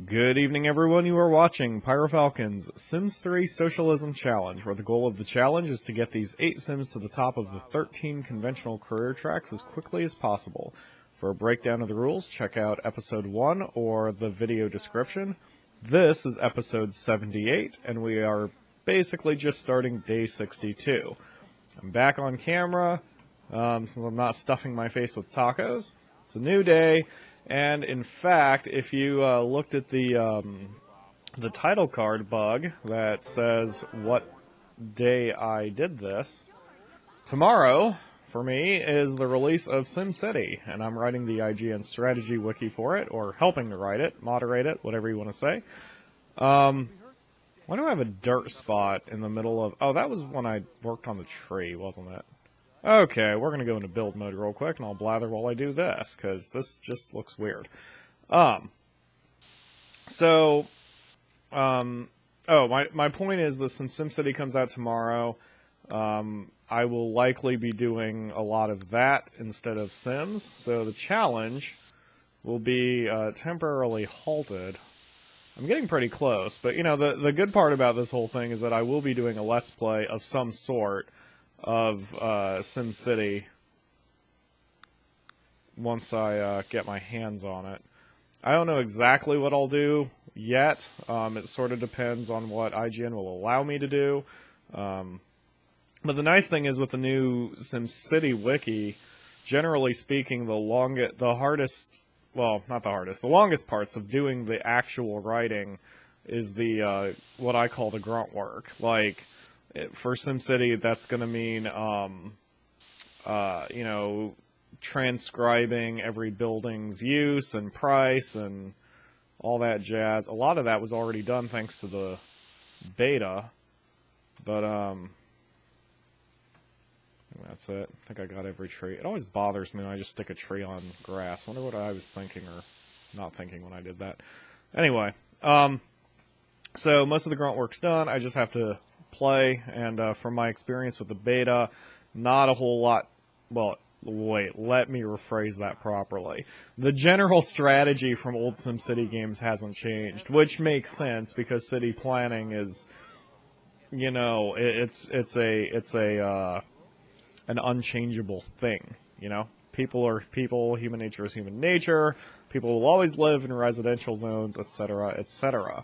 Good evening, everyone. You are watching PyroFalkon's Sims 3 Socialism Challenge, where the goal of the challenge is to get these 8 Sims to the top of the 13 conventional career tracks as quickly as possible. For a breakdown of the rules, check out Episode 1 or the video description. This is Episode 78, and we are basically just starting Day 62. I'm back on camera, since I'm not stuffing my face with tacos. It's a new day. And in fact, if you looked at the title card bug that says what day I did this, tomorrow for me is the release of SimCity, and I'm writing the IGN strategy wiki for it, or helping to write it, moderate it, whatever you want to say. Why do I have a dirt spot in the middle of? Oh, that was when I worked on the tree, wasn't it? Okay, we're going to go into build mode real quick, and I'll blather while I do this, because this just looks weird. My point is that since SimCity comes out tomorrow, I will likely be doing a lot of that instead of Sims, so the challenge will be temporarily halted. I'm getting pretty close, but, you know, the good part about this whole thing is that I will be doing a Let's Play of some sort of SimCity once I get my hands on it. I don't know exactly what I'll do yet. It sort of depends on what IGN will allow me to do. But the nice thing is with the new SimCity wiki, generally speaking, the longest parts of doing the actual writing is the what I call the grunt work. Like, for SimCity, that's going to mean, you know, transcribing every building's use and price and all that jazz. A lot of that was already done thanks to the beta, but, that's it. I think I got every tree. It always bothers me when I just stick a tree on grass. I wonder what I was thinking or not thinking when I did that. Anyway, so most of the grunt work's done. I just have to play, and from my experience with the beta, not a whole lot. Well, wait, let me rephrase that properly. The general strategy from old SimCity games hasn't changed, which makes sense because city planning is, you know, it's an unchangeable thing. You know, people are people, human nature is human nature. People will always live in residential zones, etc., etc.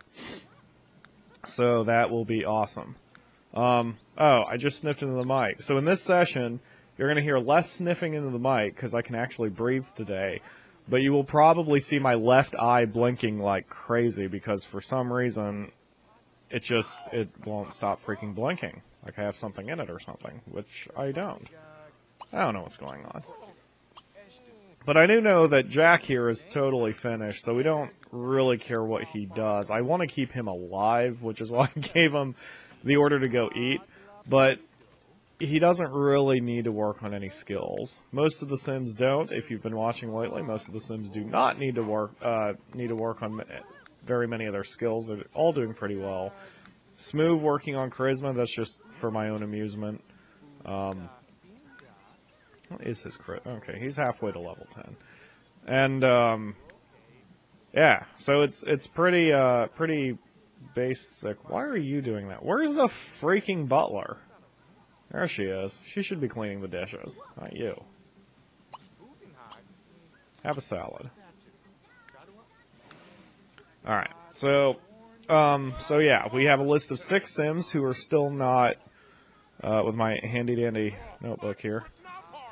So that will be awesome. Oh, I just sniffed into the mic. So in this session, you're going to hear less sniffing into the mic, because I can actually breathe today. But you will probably see my left eye blinking like crazy, because for some reason, it won't stop freaking blinking. Like I have something in it or something, which I don't. I don't know what's going on. But I do know that Jack here is totally finished, so we don't really care what he does. I want to keep him alive, which is why I gave him the order to go eat, but he doesn't really need to work on any skills. Most of the Sims don't. If you've been watching lately, most of the Sims do not need to work on very many of their skills. They're all doing pretty well. Smooth working on charisma. That's just for my own amusement. What is his crit? Okay, he's halfway to level 10, and yeah. So it's pretty basic. Why are you doing that? Where's the freaking butler? There she is. She should be cleaning the dishes, not you. Have a salad. Alright, so yeah, we have a list of 6 Sims who are still not, with my handy-dandy notebook here.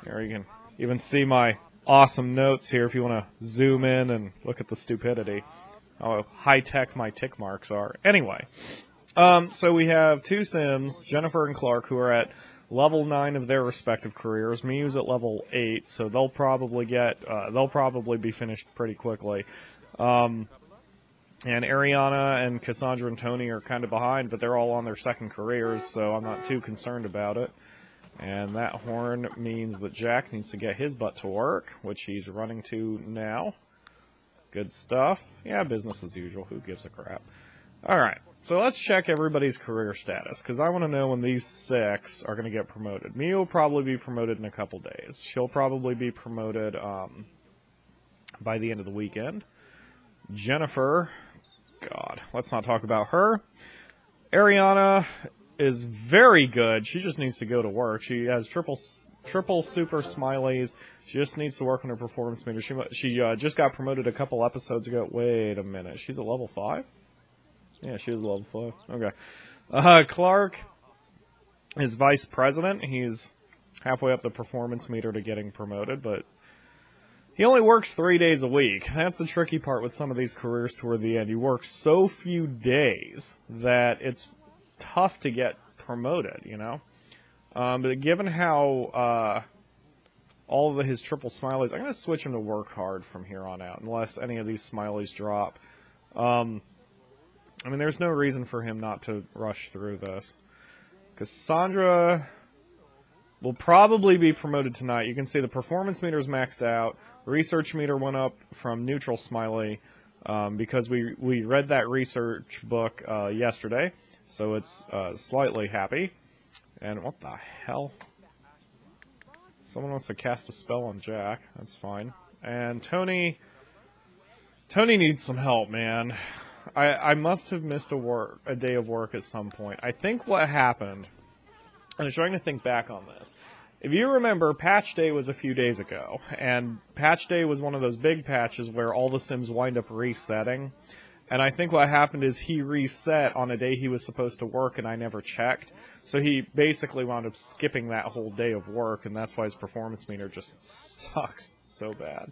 There you can even see my awesome notes here if you want to zoom in and look at the stupidity. How high-tech my tick marks are. Anyway, so we have 2 Sims, Jennifer and Clark, who are at level 9 of their respective careers. Miu's at level 8, so they'll probably be finished pretty quickly. And Ariana and Cassandra and Tony are kind of behind, but they're all on their second careers, so I'm not too concerned about it. And that horn means that Jack needs to get his butt to work, which he's running to now. Good stuff. Yeah, business as usual. Who gives a crap? Alright, so let's check everybody's career status, because I want to know when these 6 are going to get promoted. Miu will probably be promoted in a couple days. She'll probably be promoted by the end of the weekend. Jennifer God. Let's not talk about her. Ariana is very good. She just needs to go to work. She has triple super smileys. She just needs to work on her performance meter. She just got promoted a couple episodes ago. Wait a minute. She's at level 5? Yeah, she is level 5. Okay. Clark is vice president. He's halfway up the performance meter to getting promoted, but he only works 3 days a week. That's the tricky part with some of these careers toward the end. You work so few days that it's tough to get promoted, you know? But given how all of his triple smileys, I'm going to switch him to work hard from here on out, unless any of these smileys drop. I mean, there's no reason for him not to rush through this. Cassandra will probably be promoted tonight. You can see the performance meter is maxed out. Research meter went up from neutral smiley because we read that research book yesterday, so it's slightly happy. And what the hell? Someone wants to cast a spell on Jack. That's fine. And Tony needs some help, man. I must have missed a day of work at some point. I think what happened, and I'm trying to think back on this. If you remember, Patch Day was a few days ago, and Patch Day was one of those big patches where all the Sims wind up resetting. And I think what happened is he reset on a day he was supposed to work, and I never checked. So he basically wound up skipping that whole day of work, and that's why his performance meter just sucks so bad.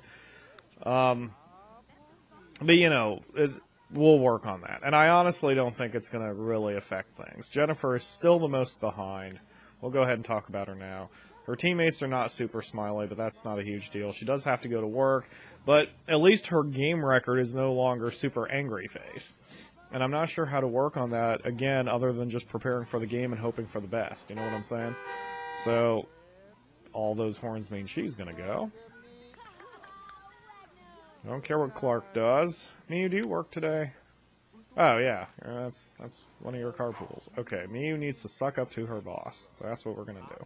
But, you know, we'll work on that. And I honestly don't think it's going to really affect things. Jennifer is still the most behind. We'll go ahead and talk about her now. Her teammates are not super smiley, but that's not a huge deal. She does have to go to work, but at least her game record is no longer super angry face. And I'm not sure how to work on that, again, other than just preparing for the game and hoping for the best. You know what I'm saying? So, all those horns mean she's going to go. I don't care what Clark does. Miyu, do you work today? Oh, yeah. That's one of your carpools. Okay, Miyu needs to suck up to her boss. So that's what we're going to do.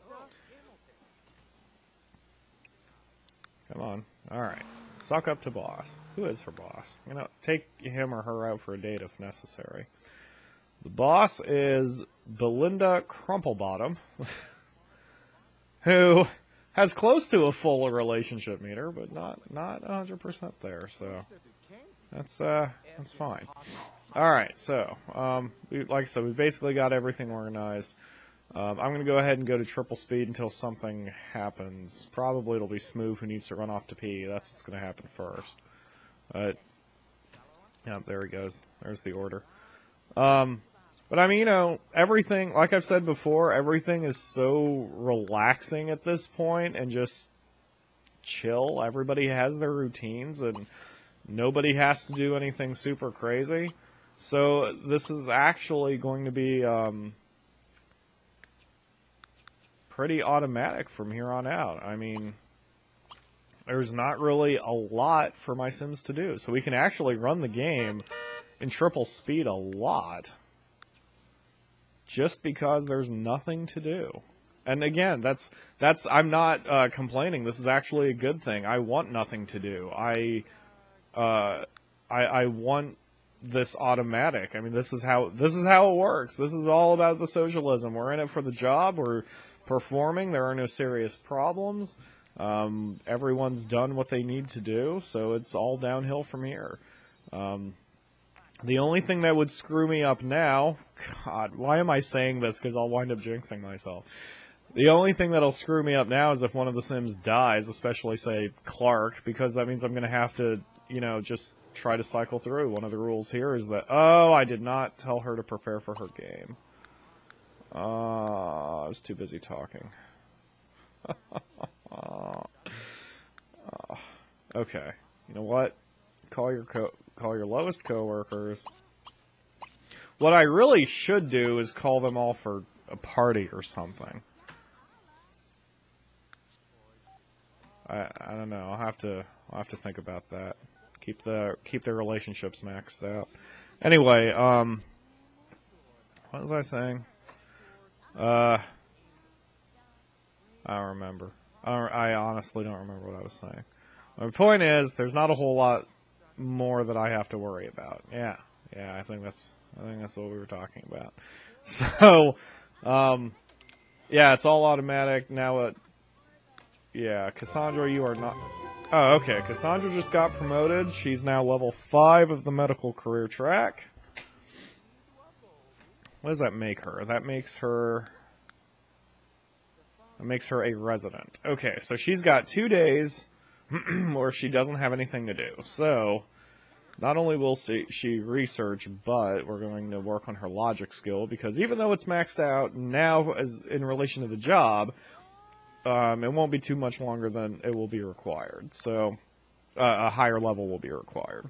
Come on. Alright. Suck up to boss. Who is her boss? You know, take him or her out for a date if necessary. The boss is Belinda Crumplebottom, who has close to a full relationship meter, but not 100% there, so that's fine. Alright, so, like I said, we basically got everything organized. I'm going to go ahead and go to triple speed until something happens. Probably it'll be Smooth who needs to run off to pee. That's what's going to happen first. Yeah, there he goes. There's the order. But I mean, you know, everything, like I've said before, everything is so relaxing at this point and just chill. Everybody has their routines and nobody has to do anything super crazy. So this is actually going to be pretty automatic from here on out. I mean, there's not really a lot for my Sims to do. So we can actually run the game in triple speed a lot just because there's nothing to do. And again, that's I'm not complaining. This is actually a good thing. I want nothing to do. I want this automatic. I mean, this is how it works. This is all about the socialism. We're in it for the job. We're performing. There are no serious problems. Everyone's done what they need to do, so it's all downhill from here. The only thing that would screw me up now, God, why am I saying this? Because I'll wind up jinxing myself. The only thing that'll screw me up now is if one of the Sims dies, especially, say, Clark, because that means I'm going to have to, you know, just try to cycle through. One of the rules here is that, oh, I did not tell her to prepare for her game. I was too busy talking. Okay, you know what? Call your lowest coworkers. What I really should do is call them all for a party or something. I don't know. I'll have to think about that. Keep their relationships maxed out. Anyway, what was I saying? I don't remember. I honestly don't remember what I was saying. My point is, there's not a whole lot more that I have to worry about. Yeah, Yeah, I think that's what we were talking about. So, yeah, it's all automatic now. Yeah, Cassandra, you are not. Oh, okay. Cassandra just got promoted. She's now level 5 of the medical career track. What does that make her? That makes her a resident. Okay, so she's got 2 days where she doesn't have anything to do. So, not only will she research, but we're going to work on her logic skill, because even though it's maxed out now as in relation to the job, it won't be too much longer than it will be required. So, a higher level will be required.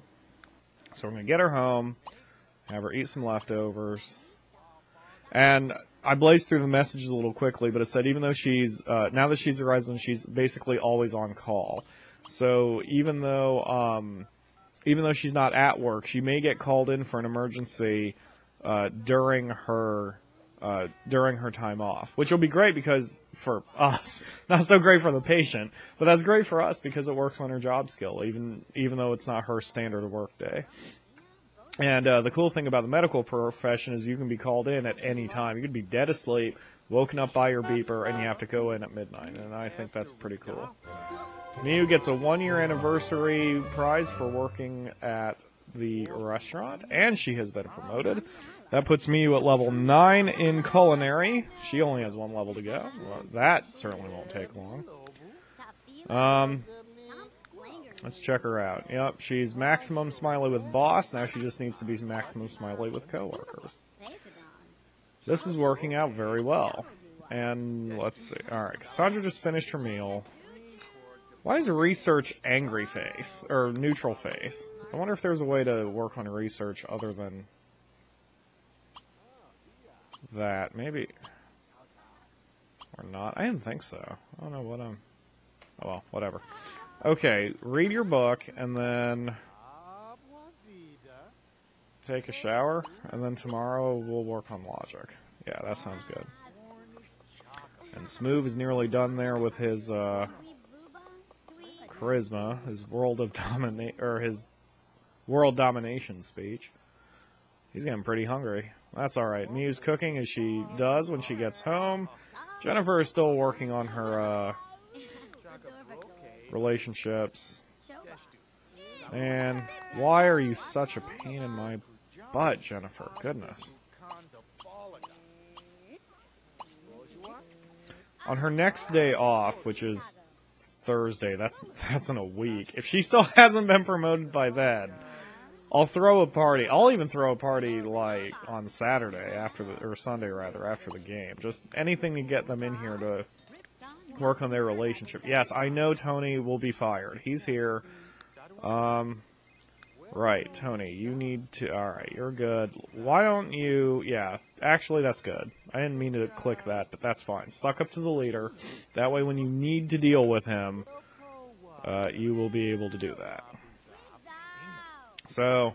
So we're going to get her home, have her eat some leftovers. And I blazed through the messages a little quickly, but it said even though she's, now that she's a resident, she's basically always on call. So even though she's not at work, she may get called in for an emergency during her time off, which will be great because for us, not so great for the patient, but that's great for us because it works on her job skill, even though it's not her standard work day. And the cool thing about the medical profession is you can be called in at any time. You could be dead asleep, woken up by your beeper, and you have to go in at midnight. And I think that's pretty cool. Miu gets a 1-year anniversary prize for working at the restaurant, and she has been promoted. That puts Miu at level 9 in culinary. She only has 1 level to go. Well, that certainly won't take long. Let's check her out. Yep, she's maximum smiley with boss. Now she just needs to be maximum smiley with coworkers. This is working out very well. And let's see. Alright, Cassandra just finished her meal. Why is research angry face? Or neutral face? I wonder if there's a way to work on research other than that. Maybe. Or not. I didn't think so. I don't know what I'm... Oh well, whatever. Okay, read your book, and then take a shower, and then tomorrow we'll work on logic. Yeah, that sounds good. And Smooth is nearly done there with his charisma, his world domination speech. He's getting pretty hungry. That's alright. Miu's cooking as she does when she gets home. Jennifer is still working on her relationships. And why are you such a pain in my butt, Jennifer? Goodness. On her next day off, which is Thursday, that's in a week. If she still hasn't been promoted by then, I'll throw a party. I'll even throw a party like on Saturday or Sunday rather, after the game. Just anything to get them in here to work on their relationship. Yes, I know Tony will be fired. He's here. Right, Tony, you need to... Alright, you're good. Why don't you... Yeah, actually, that's good. I didn't mean to click that, but that's fine. Suck up to the leader. That way, when you need to deal with him, you will be able to do that. So,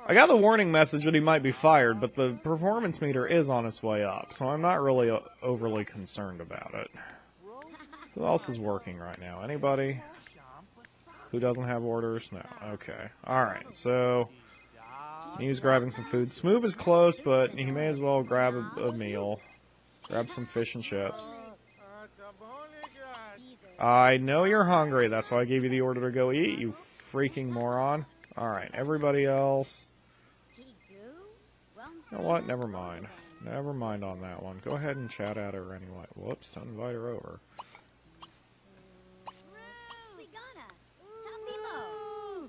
I got the warning message that he might be fired, but the performance meter is on its way up, so I'm not really overly concerned about it. Who else is working right now? Anybody? Who doesn't have orders? No. Okay. Alright, so he's grabbing some food. Smooth is close, but he may as well grab a meal. Grab some fish and chips. I know you're hungry. That's why I gave you the order to go eat, you freaking moron. Alright, everybody else. You know what? Never mind. Never mind on that one. Go ahead and chat at her anyway. Whoops, don't invite her over.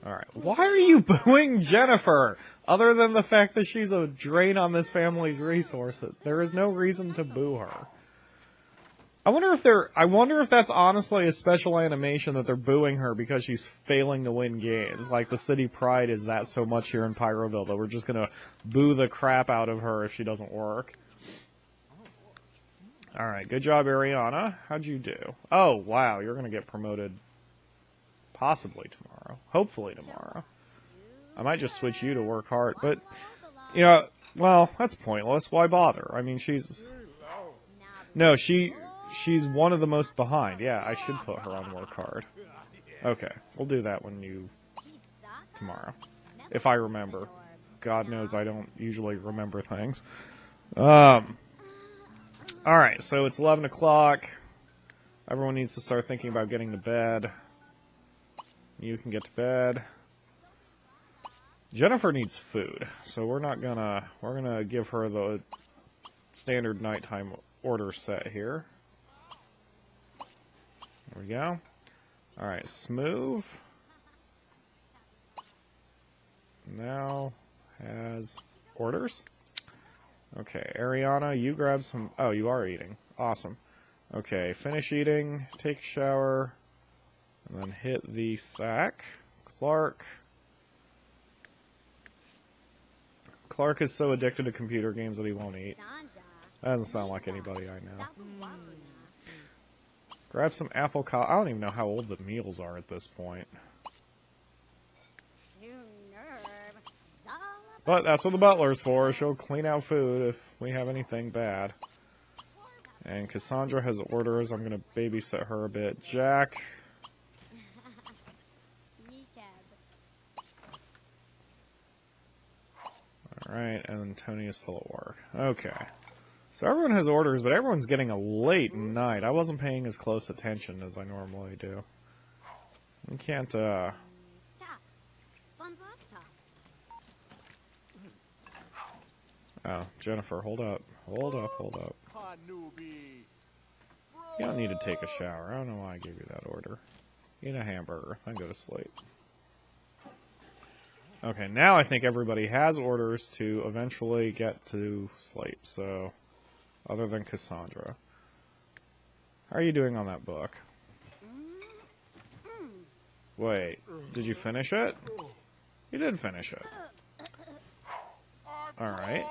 Alright, why are you booing Jennifer? Other than the fact that she's a drain on this family's resources. There is no reason to boo her. I wonder if that's honestly a special animation that they're booing her because she's failing to win games. Like the city pride is that so much here in Pyroville that we're just gonna boo the crap out of her if she doesn't work. Alright, good job, Ariana. How'd you do? Oh, wow, you're gonna get promoted possibly tomorrow. Hopefully tomorrow. I might just switch you to work hard, but, you know, well, that's pointless. Why bother? I mean, she's... No, she's one of the most behind. Yeah, I should put her on work hard. Okay, we'll do that when tomorrow. If I remember. God knows I don't usually remember things. Alright, so it's 11 o'clock. Everyone needs to start thinking about getting to bed. You can get to bed. Jennifer needs food, so we're gonna give her the standard nighttime order set here. There we go. Alright, Smooth now has orders. Okay, Ariana, you grab some... Oh, you are eating. Awesome. Okay, finish eating, take a shower, and then hit the sack. Clark is so addicted to computer games that he won't eat. That doesn't sound like anybody I know. Grab some apple I don't even know how old the meals are at this point. But that's what the butler's for. She'll clean out food if we have anything bad. And Cassandra has orders. I'm going to babysit her a bit. Jack. Alright, and Tony is still at work. Okay. So everyone has orders, but everyone's getting a late night. I wasn't paying as close attention as I normally do. We can't, Oh, Jennifer, hold up. Hold up, hold up. You don't need to take a shower. I don't know why I gave you that order. Eat a hamburger, then go to sleep. Okay, now I think everybody has orders to eventually get to sleep, so... Other than Cassandra. How are you doing on that book? Wait, did you finish it? You did finish it. Alright.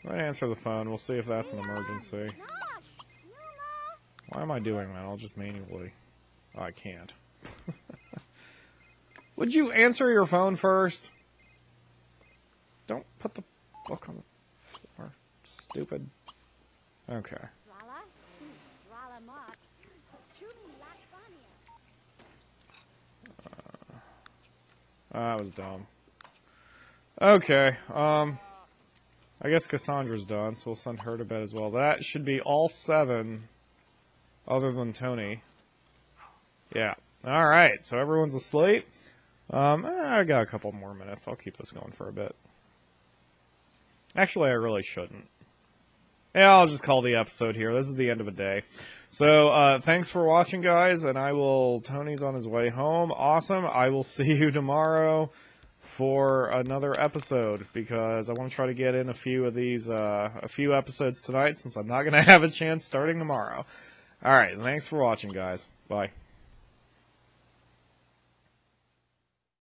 I'm gonna answer the phone. We'll see if that's an emergency. Why am I doing that? I'll just manually... Oh, I can't. Would you answer your phone first? Don't put the book on the floor. Stupid. Okay. That was dumb. Okay, I guess Cassandra's done, so we'll send her to bed as well. That should be all 7, other than Tony. Yeah. Alright, so everyone's asleep. I got a couple more minutes. I'll keep this going for a bit. Actually, I really shouldn't. Yeah, I'll just call the episode here. This is the end of a day. So, thanks for watching, guys, and Tony's on his way home. Awesome. I will see you tomorrow for another episode, because I want to try to get in a few of these, a few episodes tonight, since I'm not going to have a chance starting tomorrow. Alright, thanks for watching, guys. Bye.